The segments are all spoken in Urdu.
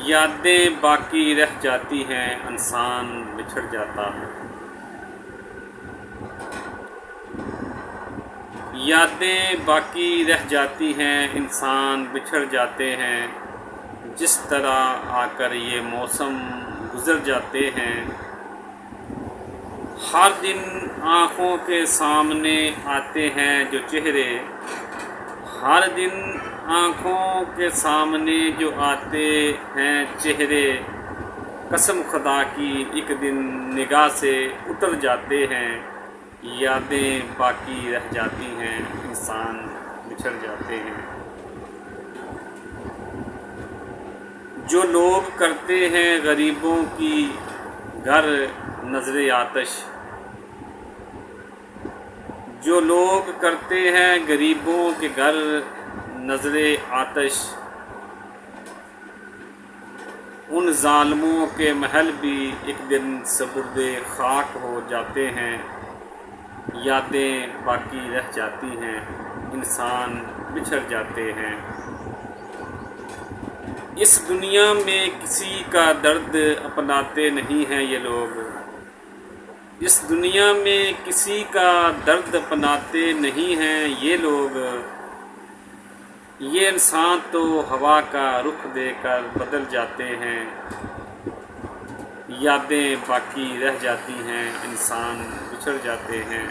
یادیں باقی رہ جاتی ہیں، انسان بچھڑ جاتا ہے۔ یادیں باقی رہ جاتی ہیں، انسان بچھڑ جاتے ہیں، جس طرح آ کر یہ موسم گزر جاتے ہیں۔ ہر دن آنکھوں کے سامنے آتے ہیں جو چہرے، ہر دن آنکھوں کے سامنے جو آتے ہیں چہرے، قسم خدا کی ایک دن نگاہ سے اتر جاتے ہیں۔ یادیں باقی رہ جاتی ہیں، انسان بچھڑ جاتے ہیں۔ جو لوگ کرتے ہیں غریبوں کی گھر نظر آتش، جو لوگ کرتے ہیں غریبوں کے گھر نظر آتش، ان ظالموں کے محل بھی ایک دن سپرد خاک ہو جاتے ہیں۔ یادیں باقی رہ جاتی ہیں، انسان بچھڑ جاتے ہیں۔ اس دنیا میں کسی کا درد اپناتے نہیں ہیں یہ لوگ، اس دنیا میں کسی کا درد اپناتے نہیں ہیں یہ لوگ۔ یہ انسان تو ہوا کا رخ دے کر بدل جاتے ہیں۔ یادیں باقی رہ جاتی ہیں، انسان بچھڑ جاتے ہیں۔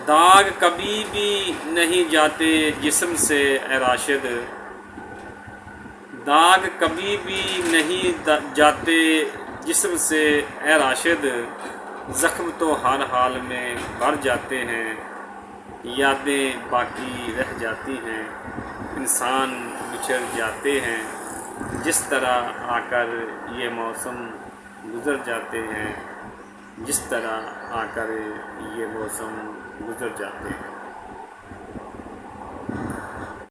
داغ کبھی بھی نہیں جاتے جسم سے اے راشد، داغ کبھی بھی نہیں جاتے جسم سے اے راشد، زخم تو ہر حال میں بھر جاتے ہیں۔ یادیں باقی رہ جاتی ہیں، انسان بچھڑ جاتے ہیں، جس طرح آ کر یہ موسم گزر جاتے ہیں، جس طرح آ کر یہ موسم گزر جاتے ہیں۔